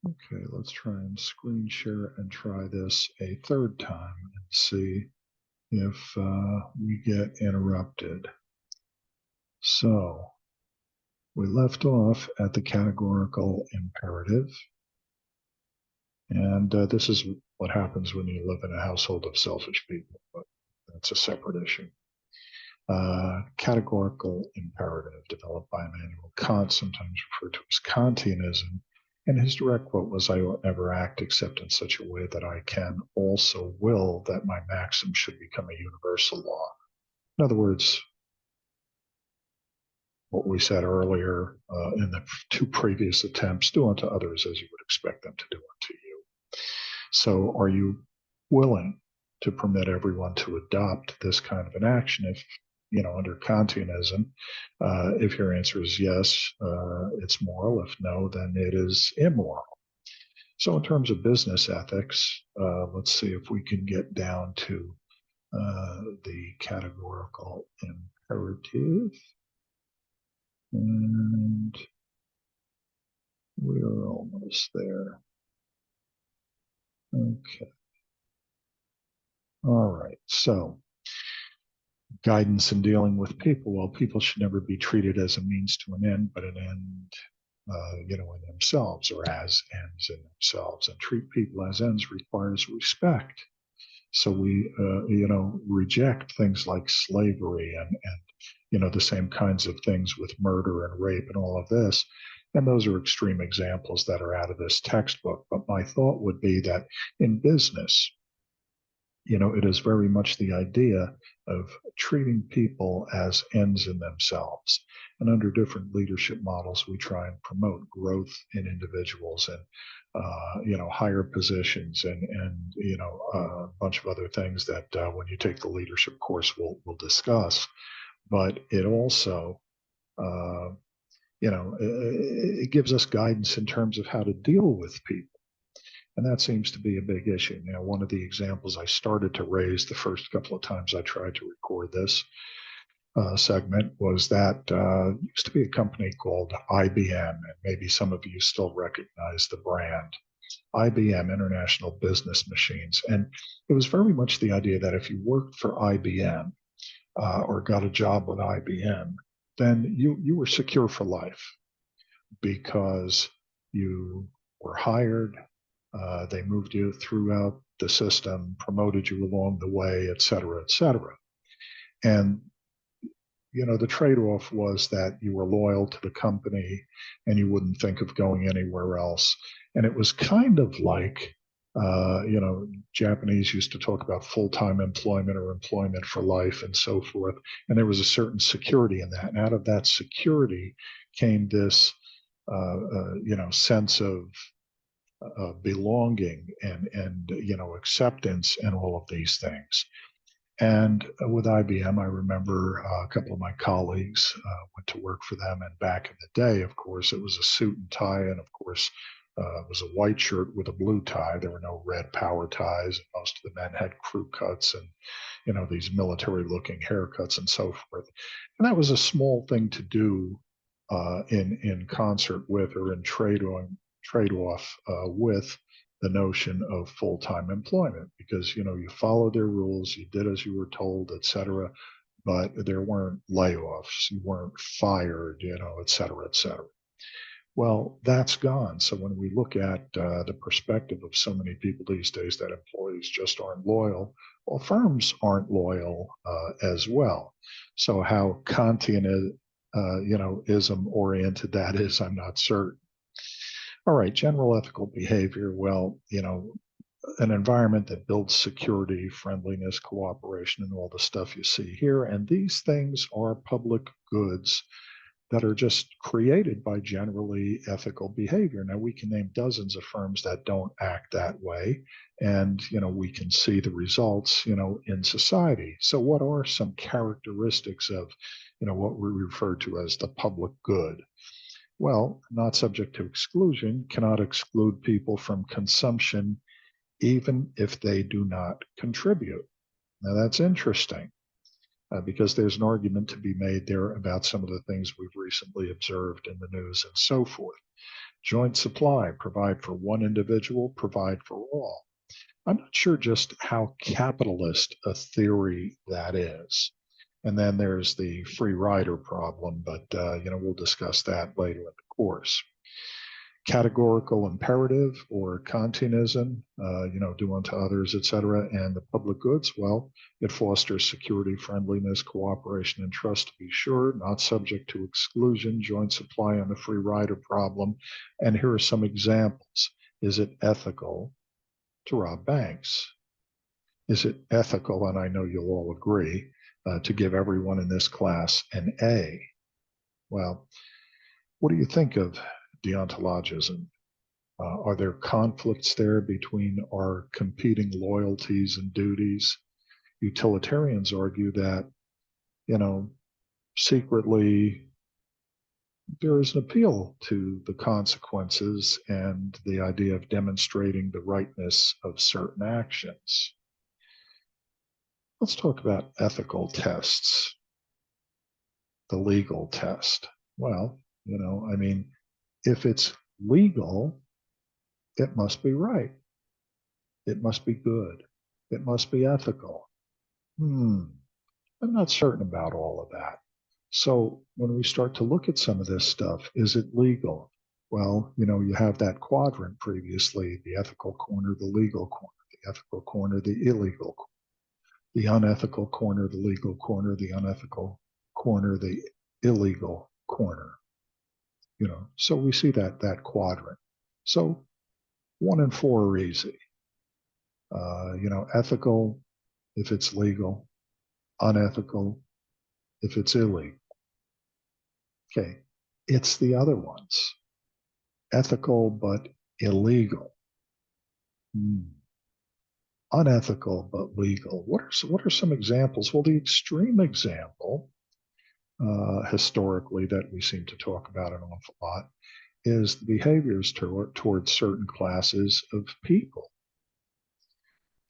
Okay, let's try and screen share and try this a third time and see if we get interrupted. So we left off at the categorical imperative, and this is what happens when you live in a household of selfish people, but that's a separate issue. Categorical imperative developed by Immanuel Kant, sometimes referred to as Kantianism. And his direct quote was, "I will never act except in such a way that I can also will that my maxim should become a universal law." In other words, what we said earlier in the two previous attempts, do unto others as you would expect them to do unto you. So, are you willing to permit everyone to adopt this kind of an action if, under Kantianism? If your answer is yes, it's moral. If no, then it is immoral. So, in terms of business ethics, let's see if we can get down to the categorical imperative. And we're almost there. Okay. All right. So, guidance in dealing with people. Well, people should never be treated as a means to an end, but an end, in themselves, or as ends in themselves. And treat people as ends requires respect. So we, reject things like slavery and the same kinds of things with murder and rape and all of this. And those are extreme examples that are out of this textbook. But my thought would be that in business, it is very much the idea of treating people as ends in themselves. And under different leadership models, we try and promote growth in individuals and, higher positions and a bunch of other things that when you take the leadership course, we'll discuss. But it also, uh, it gives us guidance in terms of how to deal with people. And that seems to be a big issue. Now, one of the examples I started to raise the first couple of times I tried to record this segment was that used to be a company called IBM, and maybe some of you still recognize the brand. IBM, International Business Machines. And it was very much the idea that if you worked for IBM or got a job with IBM, then you were secure for life because you were hired, they moved you throughout the system, promoted you along the way, et cetera, et cetera. And, the trade off was that you were loyal to the company and you wouldn't think of going anywhere else. And it was kind of like, Japanese used to talk about full time employment or employment for life and so forth. And there was a certain security in that. And out of that security came this, sense of belonging and acceptance and all of these things. And with IBM, I remember a couple of my colleagues went to work for them. And back in the day, of course, it was a suit and tie. And of course, it was a white shirt with a blue tie. There were no red power ties. And most of the men had crew cuts and, these military looking haircuts and so forth. And that was a small thing to do in concert with or in trade off with the notion of full-time employment because you followed their rules, you did as you were told, et cetera, but there weren't layoffs, you weren't fired, et cetera, et cetera. Well, that's gone. So when we look at the perspective of so many people these days that employees just aren't loyal, well, firms aren't loyal as well. So how Kantian ism oriented that is, I'm not certain. All right, general ethical behavior. Well, an environment that builds security, friendliness, cooperation, and all the stuff you see here. And these things are public goods that are just created by generally ethical behavior. Now, we can name dozens of firms that don't act that way, and we can see the results, in society. So, what are some characteristics of, what we refer to as the public good? Well, not subject to exclusion, cannot exclude people from consumption, even if they do not contribute. Now, that's interesting because there's an argument to be made there about some of the things we've recently observed in the news and so forth. Joint supply, provide for one individual, provide for all. I'm not sure just how capitalist a theory that is. And then there's the free rider problem, but we'll discuss that later in the course. Categorical imperative or Kantianism, do unto others, etc., and the public goods, well, it fosters security, friendliness, cooperation, and trust, to be sure, not subject to exclusion, joint supply, and the free rider problem. And here are some examples. Is it ethical to rob banks? Is it ethical, and I know you'll all agree, to give everyone in this class an A? Well, what do you think of deontologism? Are there conflicts there between our competing loyalties and duties? Utilitarians argue that, secretly there is an appeal to the consequences and the idea of demonstrating the rightness of certain actions. Let's talk about ethical tests, the legal test. Well, if it's legal, it must be right. It must be good. It must be ethical. I'm not certain about all of that. So when we start to look at some of this stuff, is it legal? Well, you have that quadrant previously, the ethical corner, the legal corner, the ethical corner, the illegal corner, the unethical corner, the legal corner, the unethical corner, the illegal corner. So we see that quadrant. So 1 and 4 are easy. Ethical if it's legal, unethical if it's illegal. Okay, it's the other ones. Ethical but illegal. Unethical but legal. What are some examples? Well, the extreme example, historically, that we seem to talk about an awful lot is the behaviors towards certain classes of people.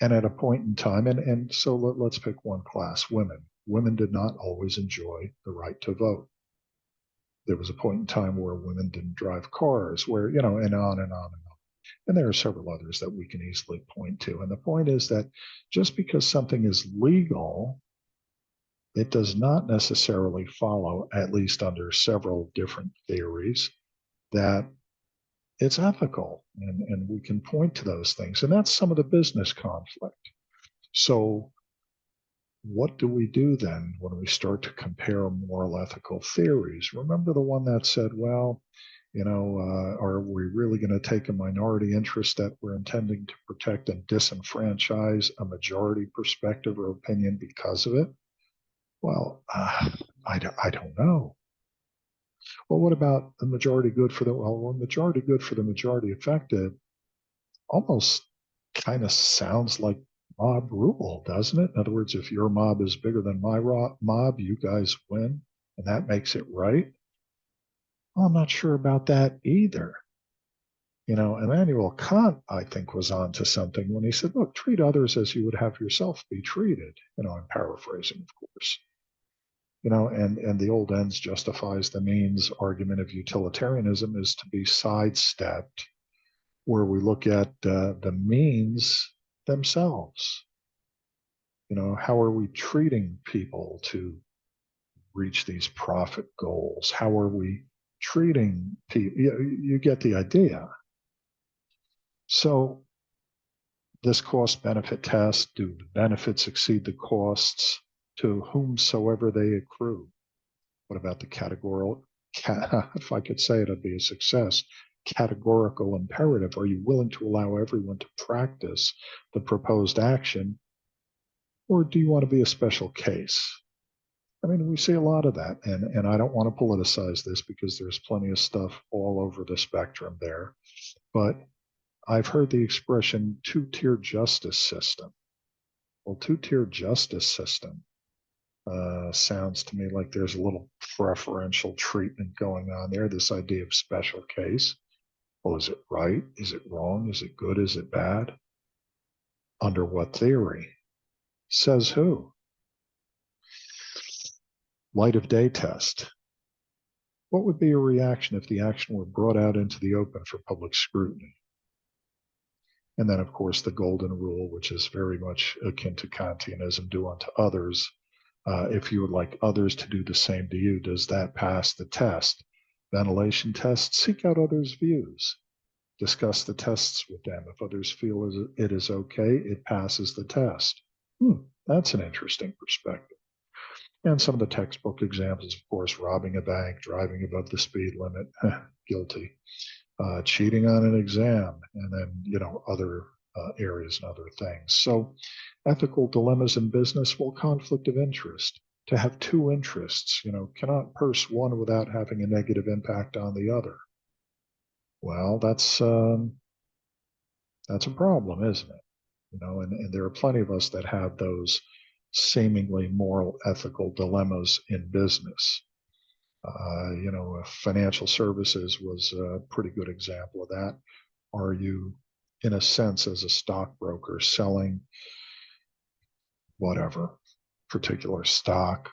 And at a point in time, and so let's pick one class, women. Women did not always enjoy the right to vote. There was a point in time where women didn't drive cars, where, and on and on and on. And there are several others that we can easily point to. And the point is that just because something is legal, it does not necessarily follow, at least under several different theories, that it's ethical. And we can point to those things. And that's some of the business conflict. So what do we do then when we start to compare moral ethical theories? Remember the one that said, well, are we really going to take a minority interest that we're intending to protect and disenfranchise a majority perspective or opinion because of it? Well, I don't know. Well, what about the majority good for majority good for the majority affected almost kind of sounds like mob rule, doesn't it? In other words, if your mob is bigger than my mob, you guys win, and that makes it right. Well, I'm not sure about that either. Immanuel Kant, I think, was on to something when he said, look, treat others as you would have yourself be treated. I'm paraphrasing, of course. And the old ends justifies the means argument of utilitarianism is to be sidestepped, where we look at the means themselves. How are we treating people to reach these profit goals? How are we treating people? You get the idea. So this cost benefit test, do the benefits exceed the costs to whomsoever they accrue? What about the categorical, if I could say it, it'd be a success. Categorical imperative. Are you willing to allow everyone to practice the proposed action? Or do you want to be a special case? We see a lot of that, and I don't want to politicize this because there's plenty of stuff all over the spectrum there. But I've heard the expression two-tier justice system. Well, two-tier justice system sounds to me like there's a little preferential treatment going on there, this idea of special case. Well, is it right? Is it wrong? Is it good? Is it bad? Under what theory? Says who? Light of day test. What would be your reaction if the action were brought out into the open for public scrutiny? And then, of course, the golden rule, which is very much akin to Kantianism, do unto others. If you would like others to do the same to you, does that pass the test? Ventilation test, seek out others' views. Discuss the tests with them. If others feel it is okay, it passes the test. That's an interesting perspective. And some of the textbook examples, of course, robbing a bank, driving above the speed limit, guilty. Cheating on an exam, and then, other areas and other things. So ethical dilemmas in business, well, conflict of interest. To have two interests, cannot purse one without having a negative impact on the other. Well, that's a problem, isn't it? And there are plenty of us that have those seemingly moral, ethical dilemmas in business. Financial services was a pretty good example of that. Are you, in a sense, as a stockbroker, selling whatever particular stock,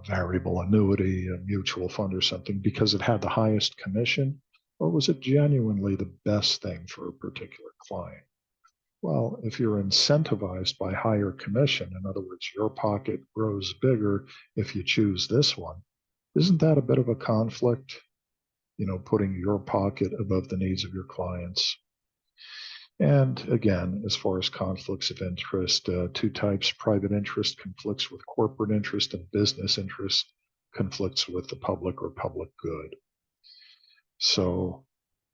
variable annuity, a mutual fund, or something because it had the highest commission? Or was it genuinely the best thing for a particular client? Well, if you're incentivized by higher commission, in other words, your pocket grows bigger if you choose this one, isn't that a bit of a conflict? Putting your pocket above the needs of your clients. And again, as far as conflicts of interest, two types: private interest conflicts with corporate interest, and business interest conflicts with the public or public good. So,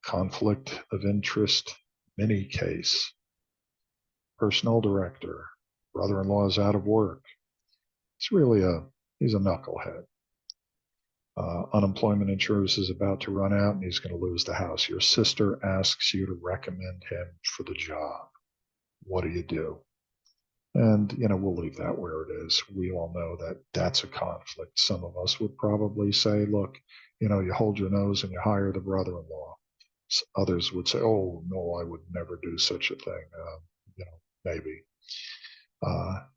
conflict of interest, mini case, personnel director, brother-in-law is out of work. He's a knucklehead. Unemployment insurance is about to run out and he's going to lose the house. Your sister asks you to recommend him for the job. What do? And, we'll leave that where it is. We all know that that's a conflict. Some of us would probably say, look, you hold your nose and you hire the brother-in-law. Others would say, oh, no, I would never do such a thing. Maybe.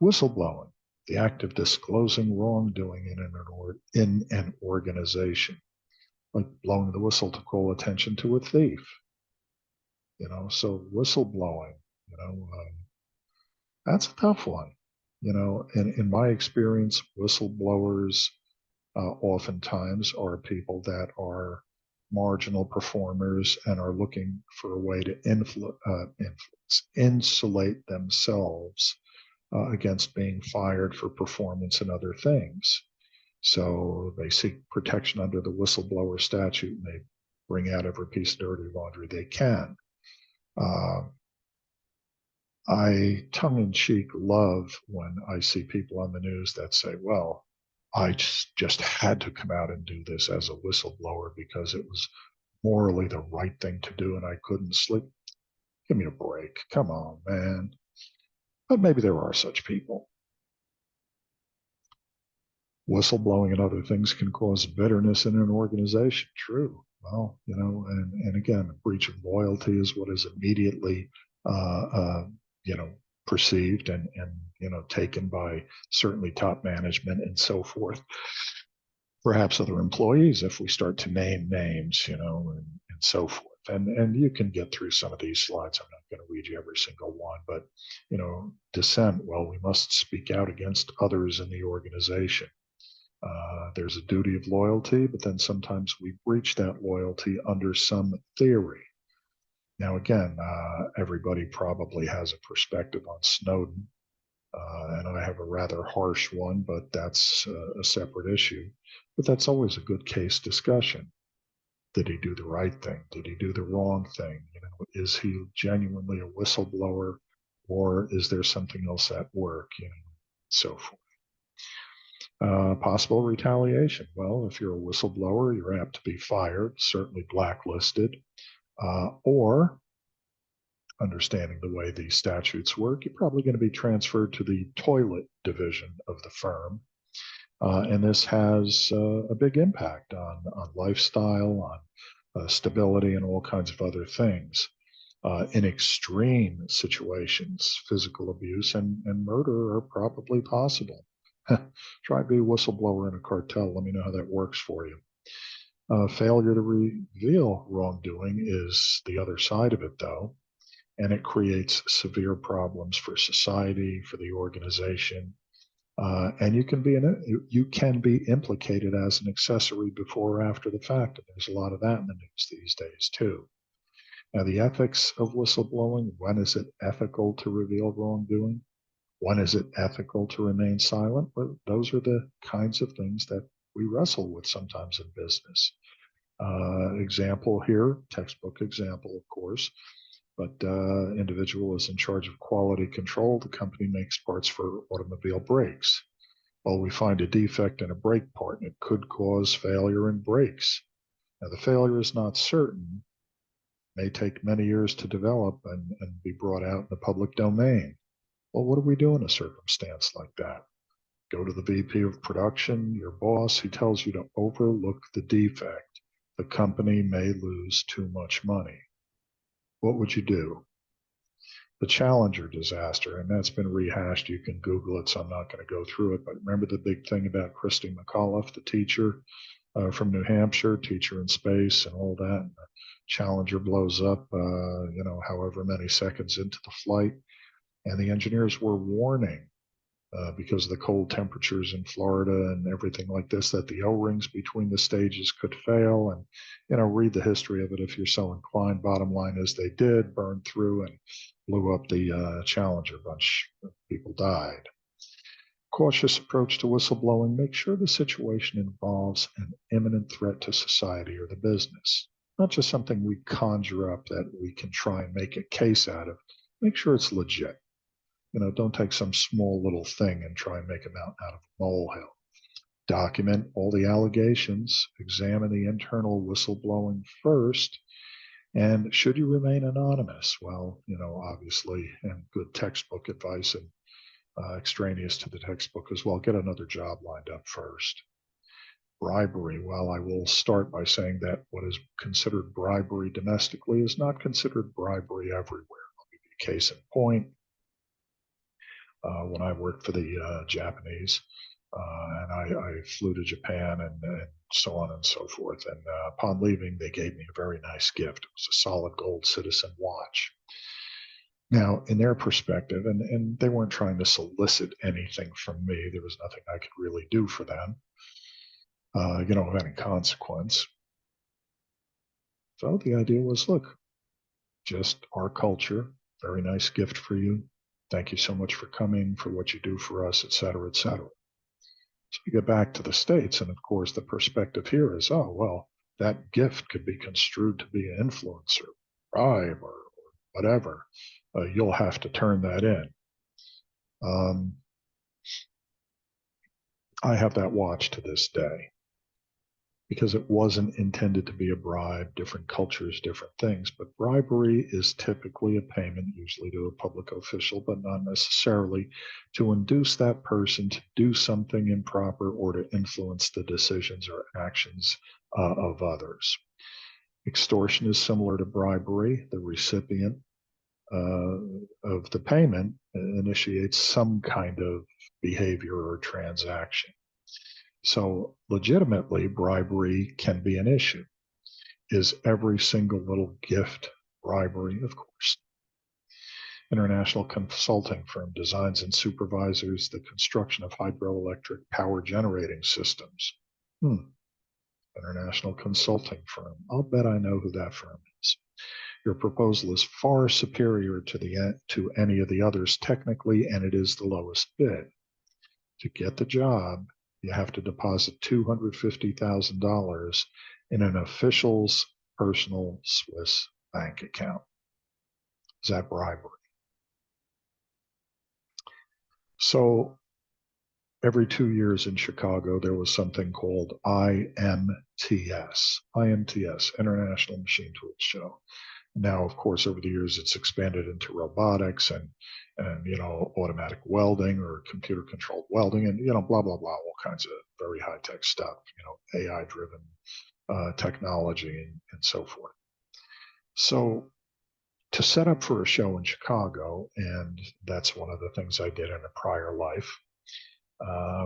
Whistleblowing, the act of disclosing wrongdoing in an organization, like blowing the whistle to call attention to a thief. So whistleblowing, that's a tough one. In my experience, whistleblowers oftentimes are people that are marginal performers and are looking for a way to insulate themselves against being fired for performance and other things. So they seek protection under the whistleblower statute and they bring out every piece of dirty laundry they can. I tongue in cheek love when I see people on the news that say, well, I just had to come out and do this as a whistleblower because it was morally the right thing to do and I couldn't sleep. Give me a break. Come on, man. But maybe there are such people. Whistleblowing and other things can cause bitterness in an organization. True. Well, and again, a breach of loyalty is what is immediately, perceived and taken by certainly top management and so forth. Perhaps other employees, if we start to name names, and so forth. And you can get through some of these slides. I'm not going to read you every single one, but dissent. Well, we must speak out against others in the organization. There's a duty of loyalty, but then sometimes we breach that loyalty under some theory. Now, again, everybody probably has a perspective on Snowden, and I have a rather harsh one, but that's a separate issue. But that's always a good case discussion. Did he do the right thing? Did he do the wrong thing? Is he genuinely a whistleblower, or is there something else at work? So forth. Possible retaliation. Well, if you're a whistleblower, you're apt to be fired, certainly blacklisted, or understanding the way these statutes work, you're probably going to be transferred to the toilet division of the firm. And this has a big impact on lifestyle, on stability, and all kinds of other things. In extreme situations, physical abuse and murder are probably possible. Try to be a whistleblower in a cartel. Let me know how that works for you. Failure to reveal wrongdoing is the other side of it, though, and it creates severe problems for society, for the organization, and you can be implicated as an accessory before or after the fact. And there's a lot of that in the news these days too. Now, the ethics of whistleblowing: when is it ethical to reveal wrongdoing? When is it ethical to remain silent? Well, those are the kinds of things that we wrestle with sometimes in business. Example here, textbook example, of course, but individual is in charge of quality control. The company makes parts for automobile brakes. Well, we find a defect in a brake part, and it could cause failure in brakes. Now, the failure is not certain, may take many years to develop and be brought out in the public domain. Well, what do we do in a circumstance like that? Go to the VP of production, your boss. He tells you to overlook the defect. The company may lose too much money. What would you do? The Challenger disaster, and that's been rehashed. You can Google it, so I'm not going to go through it. But remember the big thing about Christy McAuliffe, the teacher from New Hampshire, teacher in space, and all that. And the Challenger blows up, however many seconds into the flight, and the engineers were warning because of the cold temperatures in Florida and everything like this, that the O-rings between the stages could fail. And, read the history of it if you're so inclined. Bottom line is they did burn through and blew up the Challenger. A bunch of people died. Cautious approach to whistleblowing: make sure the situation involves an imminent threat to society or the business, not just something we conjure up that we can try and make a case out of. Make sure it's legit. Don't take some small little thing and try and make a mountain out of a molehill. Document all the allegations, examine the internal whistleblowing first, and should you remain anonymous? Well, obviously, and good textbook advice and extraneous to the textbook as well, get another job lined up first. Bribery: well, I will start by saying that what is considered bribery domestically is not considered bribery everywhere. I'll give you a case in point. When I worked for the Japanese, and I flew to Japan and so on and so forth. And upon leaving, they gave me a very nice gift. It was a solid gold Citizen watch. Now, in their perspective, and they weren't trying to solicit anything from me. There was nothing I could really do for them, of any consequence. So the idea was, look, just our culture, very nice gift for you. Thank you so much for coming, for what you do for us, et cetera, et cetera. So we get back to the States, and of course, the perspective here is, oh, well, that gift could be construed to be an influence or bribe or whatever. You'll have to turn that in. I have that watch to this day because it wasn't intended to be a bribe. Different cultures, different things, but bribery is typically a payment, usually to a public official, but not necessarily to induce that person to do something improper or to influence the decisions or actions of others. Extortion is similar to bribery. The recipient of the payment initiates some kind of behavior or transaction. So legitimately, bribery can be an issue. Is every single little gift bribery? Of course. International consulting firm designs and supervises the construction of hydroelectric power generating systems. International consulting firm. I'll bet I know who that firm is. Your proposal is far superior to any of the others technically, and it is the lowest bid. To get the job, you have to deposit $250,000 in an official's personal Swiss bank account. Is that bribery? So every 2 years in Chicago, there was something called IMTS, International Machine Tools Show. Now, of course, over the years, it's expanded into robotics and automatic welding or computer controlled welding and, blah, blah, blah, all kinds of very high tech stuff, AI driven technology and so forth. So to set up for a show in Chicago, and that's one of the things I did in a prior life,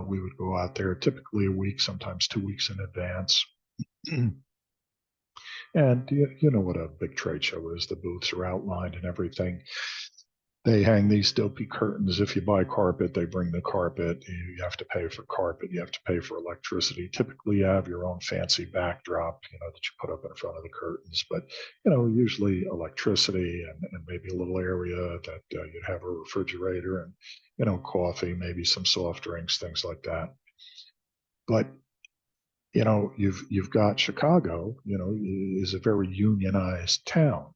we would go out there typically a week, sometimes 2 weeks in advance. And you know what a big trade show is. The booths are outlined and everything. They hang these dopey curtains. If you buy carpet, they bring the carpet. You have to pay for carpet. You have to pay for electricity. Typically, you have your own fancy backdrop, that you put up in front of the curtains. But, usually electricity and maybe a little area that you'd have a refrigerator and, coffee, maybe some soft drinks, things like that. But you've got Chicago, is a very unionized town.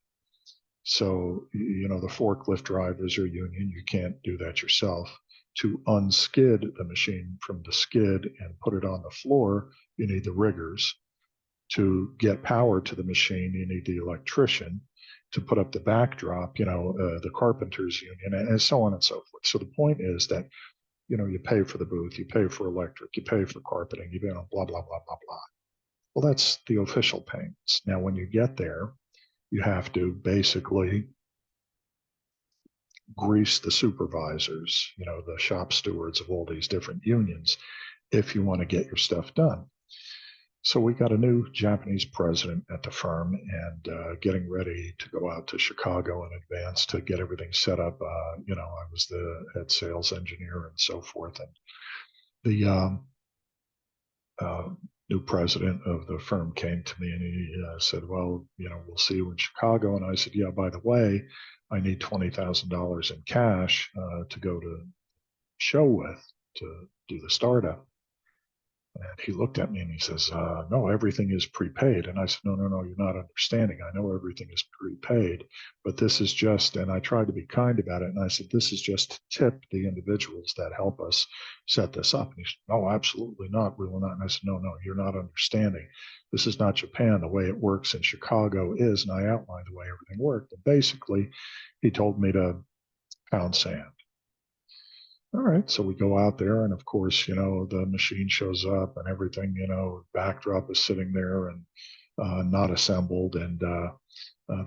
So, the forklift drivers are union. You can't do that yourself. To unskid the machine from the skid and put it on the floor, you need the riggers. To get power to the machine, you need the electrician. To put up the backdrop, the carpenters union, and so on and so forth. So the point is that, you pay for the booth, you pay for electric, you pay for carpeting, blah, blah, blah, blah, blah. Well, that's the official payments. Now, when you get there, you have to basically grease the supervisors, the shop stewards of all these different unions, if you want to get your stuff done. So we got a new Japanese president at the firm and getting ready to go out to Chicago in advance to get everything set up. I was the head sales engineer and so forth. And the new president of the firm came to me and he said, well, we'll see you in Chicago. And I said, yeah, by the way, I need $20,000 in cash to go to show with to do the startup. And he looked at me and he says, no, everything is prepaid. And I said, no, you're not understanding. I know everything is prepaid, but this is just, and I tried to be kind about it. And I said, this is just to tip the individuals that help us set this up. And he said, no, absolutely not. We will not. And I said, no, you're not understanding. This is not Japan. The way it works in Chicago is, and I outlined the way everything worked. And basically, he told me to pound sand. All right, so we go out there, and of course, the machine shows up and everything, backdrop is sitting there and not assembled. And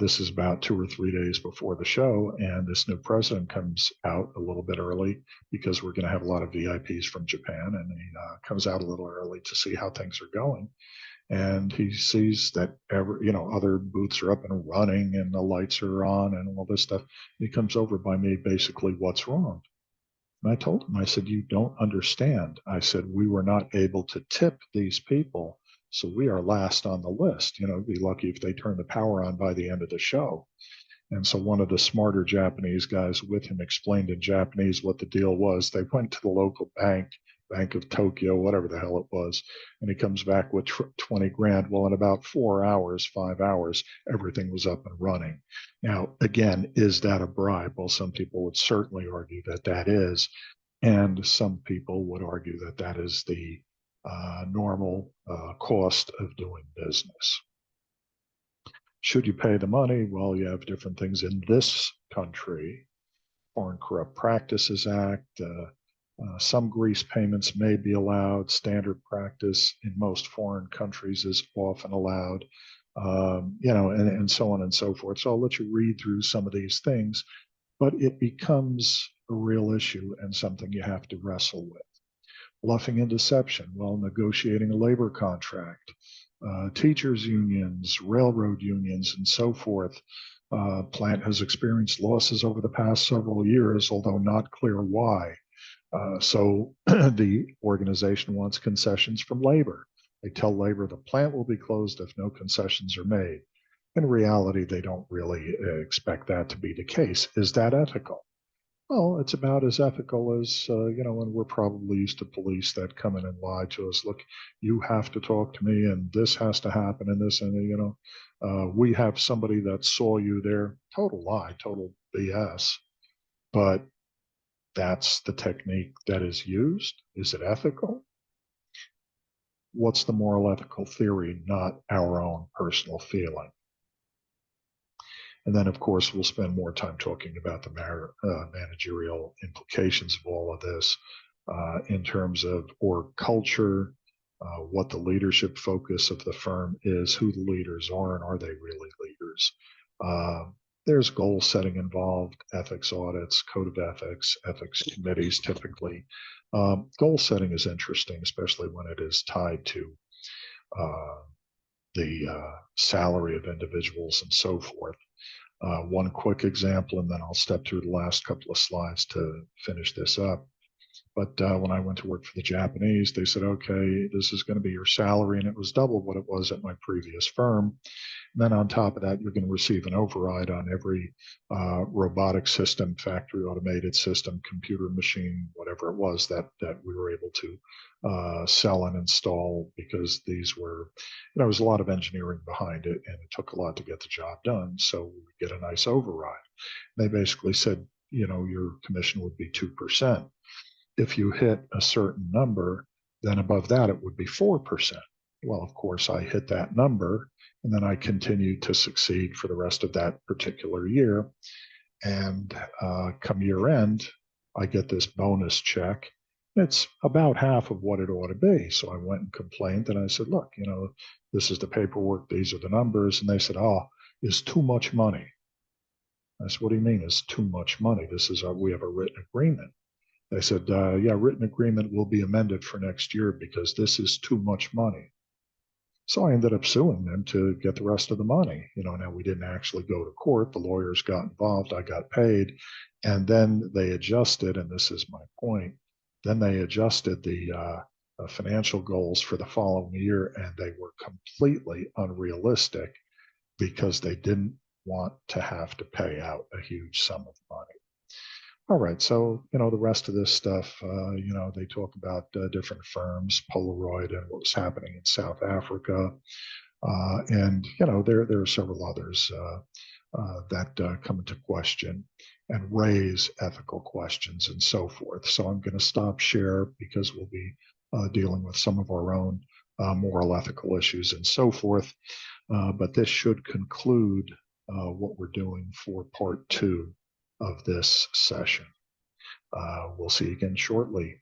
this is about 2 or 3 days before the show. And this new president comes out a little bit early because we're going to have a lot of VIPs from Japan. And he comes out a little early to see how things are going. And he sees that other booths are up and running and the lights are on and all this stuff. He comes over by me, basically, what's wrong? And I told him, I said, you don't understand. I said, we were not able to tip these people. So we are last on the list. Be lucky if they turn the power on by the end of the show. And so one of the smarter Japanese guys with him explained in Japanese what the deal was. They went to the local Bank of Tokyo, whatever the hell it was. And he comes back with 20 grand. Well, in about 4 hours, 5 hours, everything was up and running. Now, again, is that a bribe? Well, some people would certainly argue that that is. And some people would argue that that is the normal cost of doing business. Should you pay the money? Well, you have different things in this country. Foreign Corrupt Practices Act, some grease payments may be allowed. Standard practice in most foreign countries is often allowed, and so on and so forth. So I'll let you read through some of these things, but it becomes a real issue and something you have to wrestle with. Bluffing and deception while negotiating a labor contract, teachers' unions, railroad unions, and so forth. Plant has experienced losses over the past several years, although not clear why. So the organization wants concessions from labor. They tell labor the plant will be closed if no concessions are made. In reality, they don't really expect that to be the case. Is that ethical? Well, it's about as ethical as, and we're probably used to police that come in and lie to us. Look, you have to talk to me and this has to happen and this, and, we have somebody that saw you there. Total lie, total BS. But that's the technique that is used. Is it ethical? What's the moral ethical theory, not our own personal feeling? And then, of course, we'll spend more time talking about the managerial implications of all of this in terms of org culture, what the leadership focus of the firm is, who the leaders are, and are they really leaders? There's goal setting involved, ethics audits, code of ethics, ethics committees typically. Goal setting is interesting, especially when it is tied to the salary of individuals and so forth. One quick example, and then I'll step through the last couple of slides to finish this up. But when I went to work for the Japanese, they said, okay, this is going to be your salary. And it was double what it was at my previous firm. And then on top of that, you're going to receive an override on every robotic system, factory automated system, computer machine, whatever it was that we were able to sell and install, because these were, there was a lot of engineering behind it, and it took a lot to get the job done. So we would get a nice override. They basically said, your commission would be 2%. If you hit a certain number, then above that it would be 4%. Well, of course, I hit that number, and then I continued to succeed for the rest of that particular year. And come year end, I get this bonus check. It's about half of what it ought to be. So I went and complained, and I said, look, this is the paperwork, these are the numbers. And they said, oh, it's too much money. I said, what do you mean it's too much money? We have a written agreement. They said, yeah, written agreement will be amended for next year because this is too much money. So I ended up suing them to get the rest of the money. Now we didn't actually go to court. The lawyers got involved. I got paid. And then they adjusted, and this is my point, then they adjusted the financial goals for the following year, and they were completely unrealistic because they didn't want to have to pay out a huge sum of money. All right, so the rest of this stuff, they talk about different firms, Polaroid, and what was happening in South Africa, and there are several others that come into question and raise ethical questions and so forth. So I'm going to stop share because we'll be dealing with some of our own moral ethical issues and so forth. But this should conclude what we're doing for part 2 of this session. We'll see you again shortly.